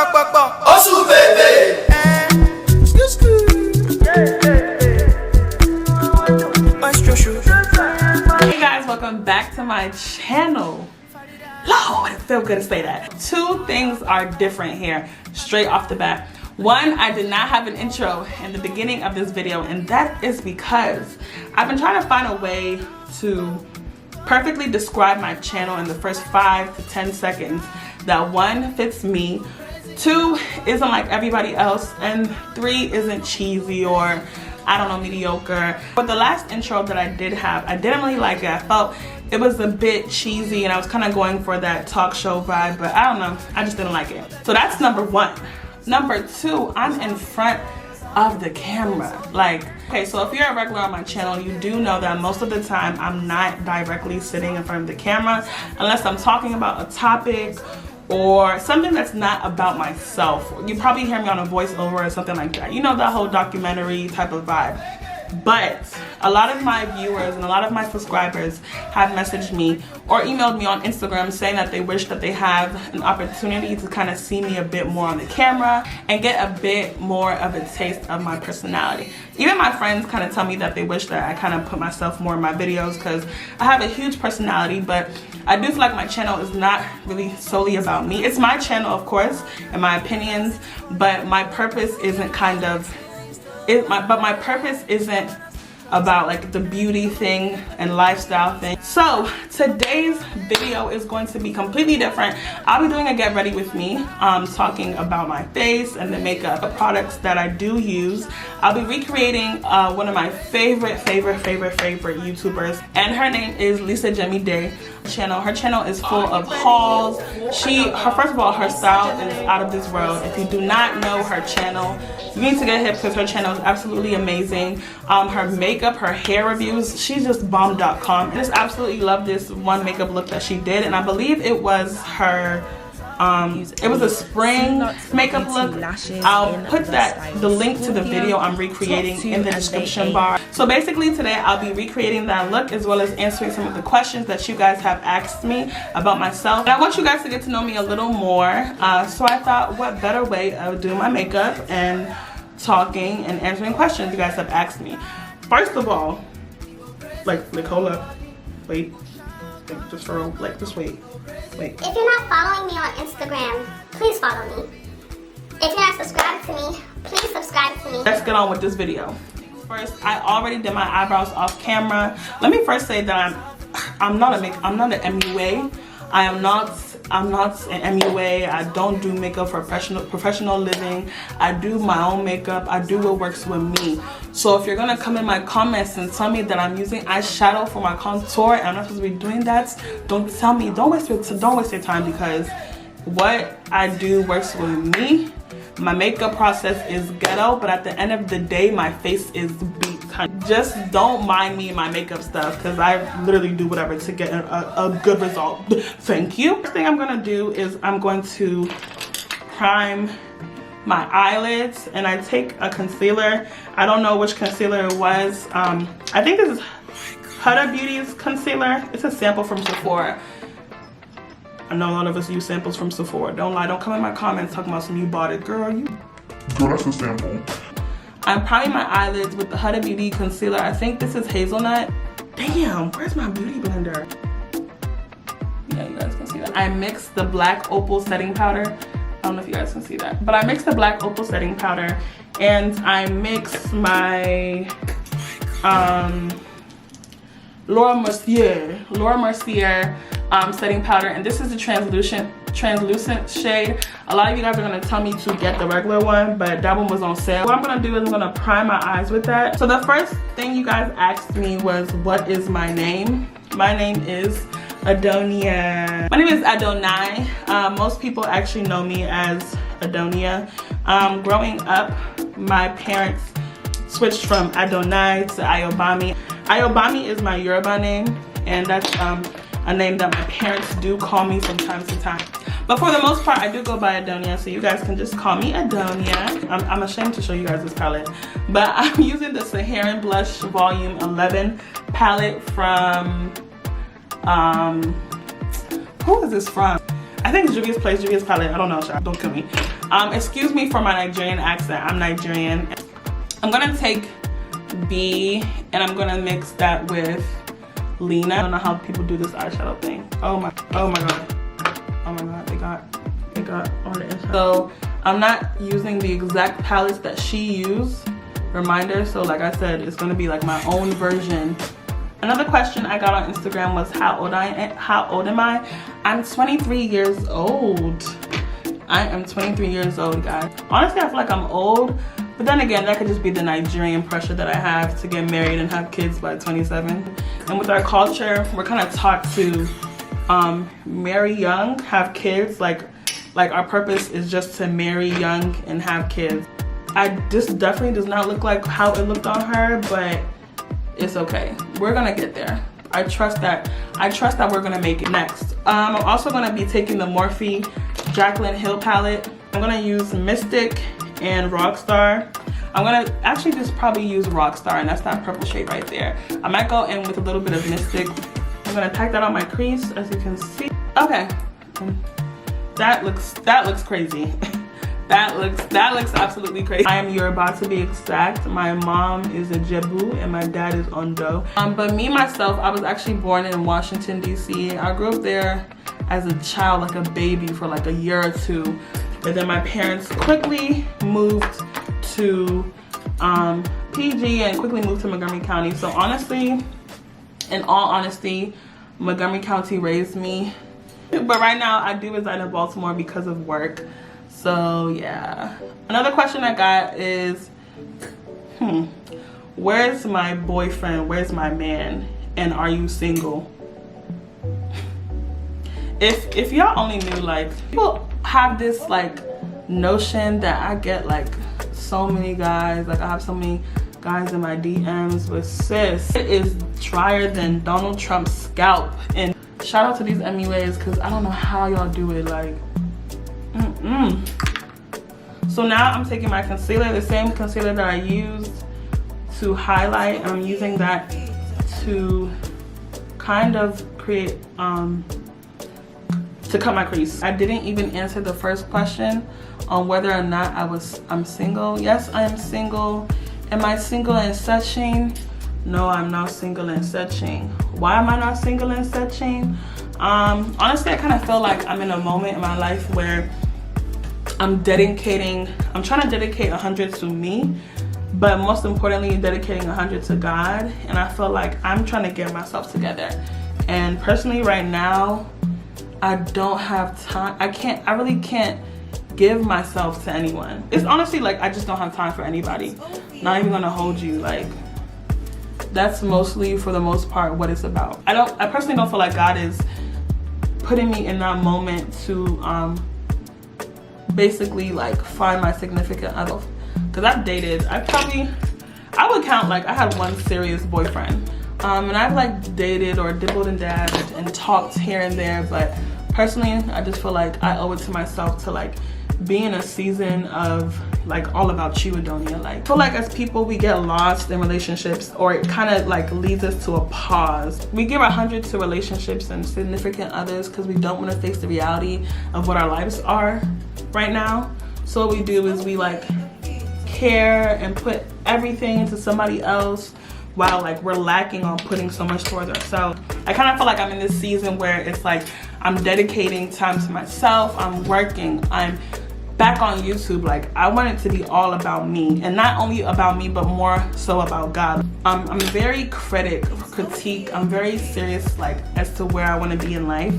Osu baby. Hey guys, welcome back to my channel. Lord, it feels good to say that. Two things are different here straight off the bat. One, I did not have an intro in the beginning of this video, and that is because I've been trying to find a way to perfectly describe my channel in the first 5 to 10 seconds that one, fits me, two, isn't like everybody else, and three, isn't cheesy or, I don't know, mediocre. But the last intro that I did have, I didn't really like it. I felt it was a bit cheesy and I was kind of going for that talk show vibe, but I don't know, I just didn't like it. So that's number one. Number two, I'm in front of the camera. Like, okay, so if you're a regular on my channel, you do know that most of the time I'm not directly sitting in front of the camera unless I'm talking about a topic or something that's not about myself. You probably hear me on a voiceover or something like that. You know, that whole documentary type of vibe. But a lot of my viewers and a lot of my subscribers have messaged me or emailed me on Instagram saying that they wish that they have an opportunity to kind of see me a bit more on the camera and get a bit more of a taste of my personality. Even my friends kind of tell me that they wish that I kind of put myself more in my videos because I have a huge personality, but I do feel like my channel is not really solely about me. It's my channel, of course, and my opinions, but my purpose isn't my purpose isn't about like the beauty thing and lifestyle thing. So today's video is going to be completely different. I'll be doing a get ready with me, talking about my face and the makeup products that I do use. I'll be recreating one of my favorite YouTubers, and her name is Lisa Jemide. Her channel is full of hauls. First of all, her style is out of this world. If you do not know her channel, you need to get hip because her channel is absolutely amazing. Her makeup, her hair reviews, she's just bomb.com. I just absolutely love this one makeup look that she did, and I believe it was her it was a spring makeup look. I'll put the link to the video I'm recreating in the description bar. So basically today I'll be recreating that look as well as answering some of the questions that you guys have asked me about myself. And I want you guys to get to know me a little more. So I thought, what better way of doing my makeup and talking and answering questions you guys have asked me. First of all, like hold up, wait, just for like just wait. If you're not following me on Instagram, please follow me. If you're not subscribed to me, please subscribe to me. Let's get on with this video. First, I already did my eyebrows off camera. Let me first say that I'm not an MUA. I'm not an MUA. I don't do makeup for professional living. I do my own makeup. I do what works with me. So if you're gonna come in my comments and tell me that I'm using eyeshadow for my contour and I'm not supposed to be doing that, don't tell me. Don't waste your time because what I do works with me. My makeup process is ghetto, but at the end of the day, my face is beat. Just don't mind me and my makeup stuff because I literally do whatever to get a good result. Thank you. First thing I'm gonna do is I'm going to prime my eyelids, and I take a concealer. I don't know which concealer it was. I think this is Huda Beauty's concealer. It's a sample from Sephora. I know a lot of us use samples from Sephora. Don't lie, don't come in my comments talking about some you bought it. Girl, that's a sample. I'm priming my eyelids with the Huda Beauty concealer. I think this is hazelnut. Damn, where's my beauty blender? Yeah, you guys can see that. I mixed the black opal setting powder. I don't know if you guys can see that. But I mixed the black opal setting powder and I mixed my Laura Mercier setting powder, and this is the translucent shade. A lot of you guys are gonna tell me to get the regular one, but that one was on sale. What I'm gonna do is I'm gonna prime my eyes with that. So the first thing you guys asked me was, what is my name? My name is Adonia. My name is Adonai. Most people actually know me as Adonia. Growing up, my parents switched from Adonai to Ayobami. Ayobami is my Yoruba name, and that's a name that my parents do call me from time to time. But for the most part, I do go by Adonia, so you guys can just call me Adonia. I'm ashamed to show you guys this palette, but I'm using the Saharan Blush Volume 11 palette from, who is this from? I think it's Juvia's Palette. I don't know, don't kill me. Excuse me for my Nigerian accent. I'm Nigerian. I'm gonna take B and I'm gonna mix that with Lena. I don't know how people do this eyeshadow thing. Oh my god. Oh my god, they got all the inside. So I'm not using the exact palettes that she used. Reminder, so like I said, it's gonna be like my own version. Another question I got on Instagram was how old am I? I'm 23 years old. I am 23 years old, guys. Honestly, I feel like I'm old, but then again, that could just be the Nigerian pressure that I have to get married and have kids by 27. And with our culture, we're kind of taught to marry young, have kids. Like our purpose is just to marry young and have kids. This definitely does not look like how it looked on her, but it's okay. We're gonna get there. I trust that we're gonna make it. Next, I'm also gonna be taking the Morphe Jaclyn Hill palette. I'm gonna use Mystic and Rockstar. I'm gonna actually just probably use Rockstar, and that's that purple shade right there. I might go in with a little bit of Mystic. I'm gonna tack that on my crease, as you can see. Okay, that looks crazy. That looks absolutely crazy. I am Yoruba to be exact. My mom is a Jebu and my dad is Ondo. But me, myself, I was actually born in Washington, D.C. I grew up there as a child, like a baby, for like a year or two. But then my parents quickly moved to PG and quickly moved to Montgomery County. So honestly, in all honesty, Montgomery County raised me. But right now, I do reside in Baltimore because of work. So yeah. Another question I got is, where's my boyfriend? Where's my man? And are you single? If y'all only knew, like, people have this like notion that I get like so many guys, like I have so many guys in my DMs, but sis, it is drier than Donald Trump's scalp. And shout out to these MUAs, because I don't know how y'all do it, like So now I'm taking my concealer, the same concealer that I used to highlight. I'm using that to kind of create, to cut my crease. I didn't even answer the first question on whether or not I'm single. Yes, I am single. Am I single and searching? No, I'm not single and searching. Why am I not single and searching? Honestly, I kind of feel like I'm in a moment in my life where I'm trying to dedicate 100 to me, but most importantly, dedicating 100 to God. And I feel like I'm trying to get myself together. And personally, right now, I don't have time. I really can't give myself to anyone. It's honestly like I just don't have time for anybody. Not even gonna hold you. Like, that's mostly, for the most part, what it's about. I personally don't feel like God is putting me in that moment to basically like find my significant other. Because I've dated, I would count, like, I had one serious boyfriend, and I've like dated or dibbled and dabbed and talked here and there, but personally I just feel like I owe it to myself to like be in a season of like all about you, Adonia. Like, I feel like as people, we get lost in relationships, or it kind of like leads us to a pause. We give 100 to relationships and significant others because we don't want to face the reality of what our lives are right now. So what we do is we like care and put everything into somebody else, while like we're lacking on putting so much towards ourselves. I kind of feel like I'm in this season where it's like I'm dedicating time to myself, I'm working, I'm back on YouTube. Like, I want it to be all about me, and not only about me, but more so about God. I'm very critique. I'm very serious, like, as to where I want to be in life.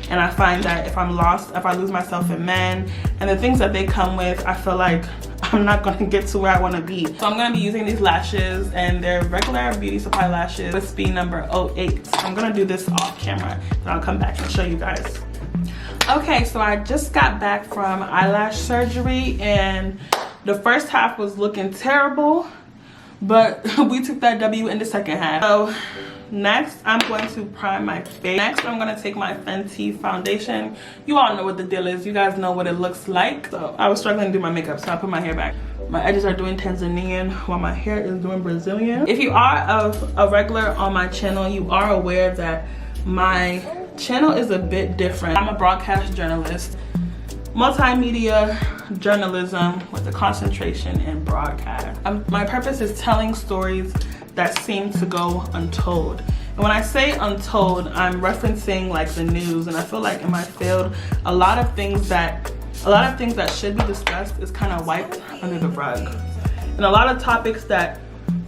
And I find that if I'm lost, if I lose myself in men and the things that they come with, I feel like I'm not going to get to where I want to be. So I'm going to be using these lashes, and they're regular beauty supply lashes with speed number 08. So I'm going to do this off camera, and I'll come back and show you guys. Okay, so I just got back from eyelash surgery, and the first half was looking terrible, but we took that W in the second half. So next, I'm going to prime my face. Next, I'm going to take my Fenty foundation. You all know what the deal is. You guys know what it looks like. So I was struggling to do my makeup, so I put my hair back. My edges are doing Tanzanian while my hair is doing Brazilian. If you are a regular on my channel, you are aware that my channel is a bit different. I'm a broadcast journalist, multimedia journalism with a concentration in broadcast. My purpose is telling stories that seem to go untold. And when I say untold, I'm referencing like the news, and I feel like in my field, a lot of things that should be discussed is kind of wiped under the rug. And a lot of topics that,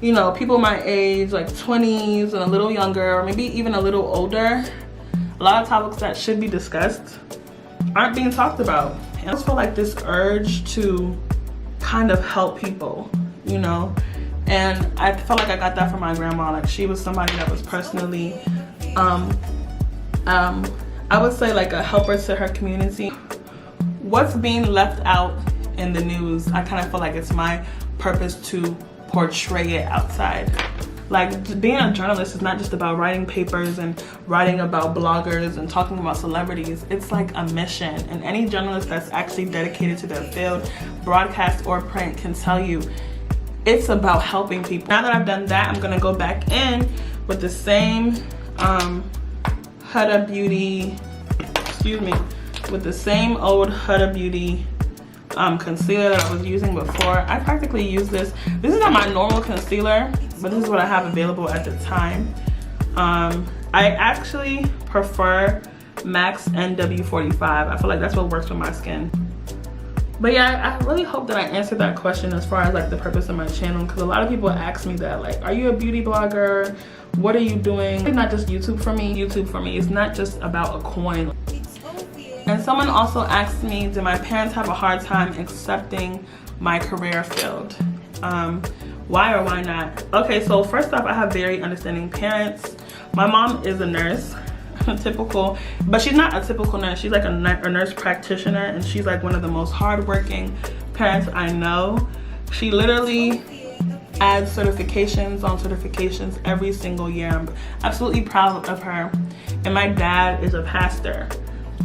you know, people my age, like 20s and a little younger, or maybe even a little older, a lot of topics that should be discussed aren't being talked about. And I just feel like this urge to kind of help people, you know? And I felt like I got that from my grandma. Like, she was somebody that was personally, I would say like a helper to her community. What's being left out in the news, I kind of feel like it's my purpose to portray it outside. Like, being a journalist is not just about writing papers and writing about bloggers and talking about celebrities. It's like a mission, and any journalist that's actually dedicated to their field, broadcast or print, can tell you it's about helping people. Now that I've done that, I'm gonna go back in with the same Huda Beauty, with the same old Huda Beauty concealer that I was using before. I practically use this. This is not my normal concealer, but this is what I have available at the time. I actually prefer MAC's NW45. I feel like that's what works with my skin. But yeah, I really hope that I answered that question as far as like the purpose of my channel, because a lot of people ask me that, like, are you a beauty blogger? What are you doing? It's not just YouTube for me. YouTube for me is not just about a coin. And someone also asked me, did my parents have a hard time accepting my career field? Why or why not? Okay, so first off, I have very understanding parents. My mom is a nurse, typical, but she's not a typical nurse. She's like a nurse practitioner, and she's like one of the most hardworking parents I know. She literally adds certifications on certifications every single year. I'm absolutely proud of her. And my dad is a pastor.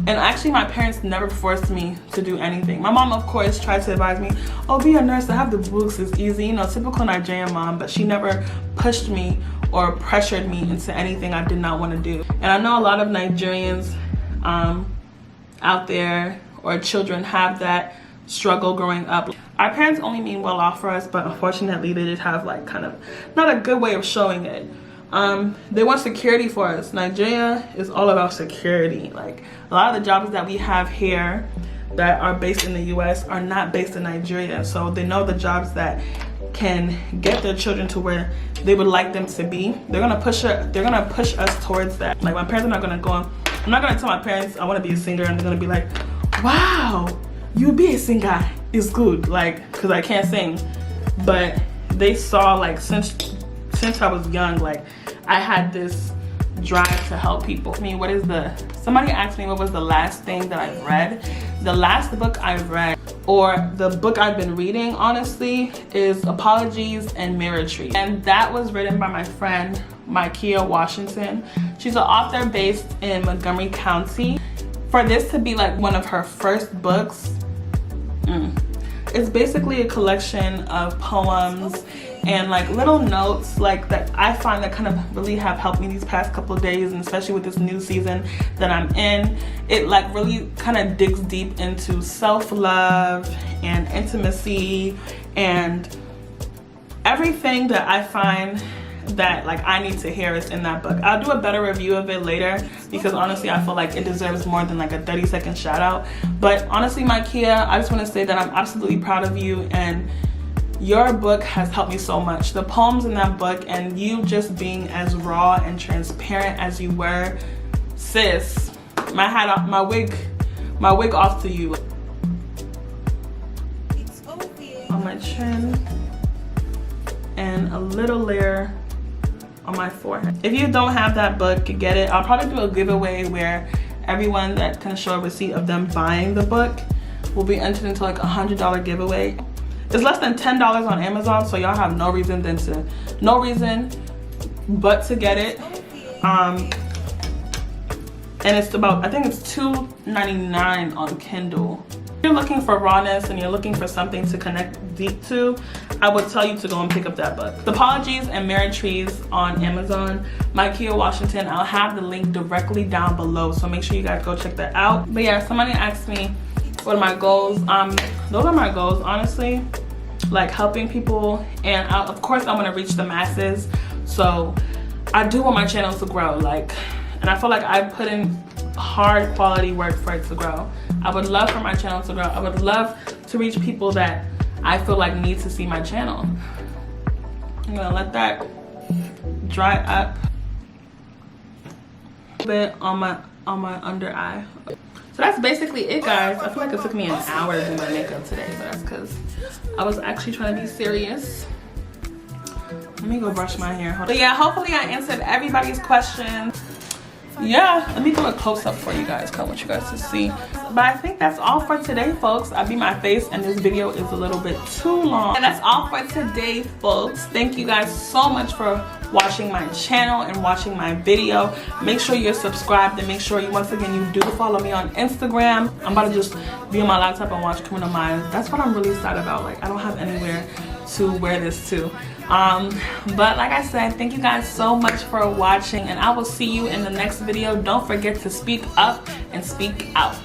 And actually, my parents never forced me to do anything. My mom, of course, tried to advise me, oh, be a nurse, I have the books, it's easy, you know, typical Nigerian mom, but she never pushed me or pressured me into anything I did not want to do. And I know a lot of Nigerians out there, or children, have that struggle growing up. Our parents only mean well off for us, but unfortunately they did have like kind of not a good way of showing it. They want security for us. Nigeria is all about security. Like, a lot of the jobs that we have here that are based in the US are not based in Nigeria. So they know the jobs that can get their children to where they would like them to be. They're gonna push us towards that. Like, my parents are not gonna go on. I'm not gonna tell my parents I wanna be a singer, and they're gonna be like, wow, you be a singer, it's good, like, cause I can't sing. But they saw, like, since I was young, like, I had this drive to help people. I mean, somebody asked me what was the last thing that I've read. The last book I've read, or the book I've been reading, honestly, is Apologies and Mirror Tree. And that was written by my friend, Mykia Washington. She's an author based in Montgomery County. For this to be like one of her first books, it's basically a collection of poems and like little notes like that I find that kind of really have helped me these past couple of days, and especially with this new season that I'm in. It like really kind of digs deep into self-love and intimacy and everything that I find that like I need to hear is in that book. I'll do a better review of it later, because honestly I feel like it deserves more than like a 30-second shout out. But honestly, Mykia, I just want to say that I'm absolutely proud of you, and your book has helped me so much. The poems in that book, and you just being as raw and transparent as you were, sis, my hat off, my wig off to you. On my chin and a little layer on my forehead. If you don't have that book, get it. I'll probably do a giveaway where everyone that can show a receipt of them buying the book will be entered into like a $100 giveaway. It's less than $10 on Amazon, so y'all have no reason but to get it. And it's about, I think it's $2.99 on Kindle. If you're looking for rawness and you're looking for something to connect deep to, I would tell you to go and pick up that book. The Apologies and Married Trees on Amazon. Mykia Washington. I'll have the link directly down below, so make sure you guys go check that out. But yeah, somebody asked me what are my goals. Those are my goals, honestly. Like helping people, and of course I want to reach the masses. So I do want my channel to grow, and I feel like I put in hard quality work for it to grow. I would love for my channel to grow. I would love to reach people that I feel like need to see my channel. I'm gonna let that dry up a bit on my under eye. So that's basically it, guys. I feel like it took me an hour to do my makeup today, but that's because I was actually trying to be serious. Let me go brush my hair. But yeah, hopefully I answered everybody's questions. Yeah, let me do a close-up for you guys. I want you guys to see. But I think that's all for today, folks. I beat my face and this video is a little bit too long. And that's all for today, folks. Thank you guys so much for watching my channel and watching my video. Make sure you're subscribed, and make sure you, once again, you do follow me on Instagram. I'm about to just be on my laptop and watch Criminal Minds. That's what I'm really sad about. Like, I don't have anywhere to wear this to. But like I said, thank you guys so much for watching, and I will see you in the next video. Don't forget to speak up and speak out.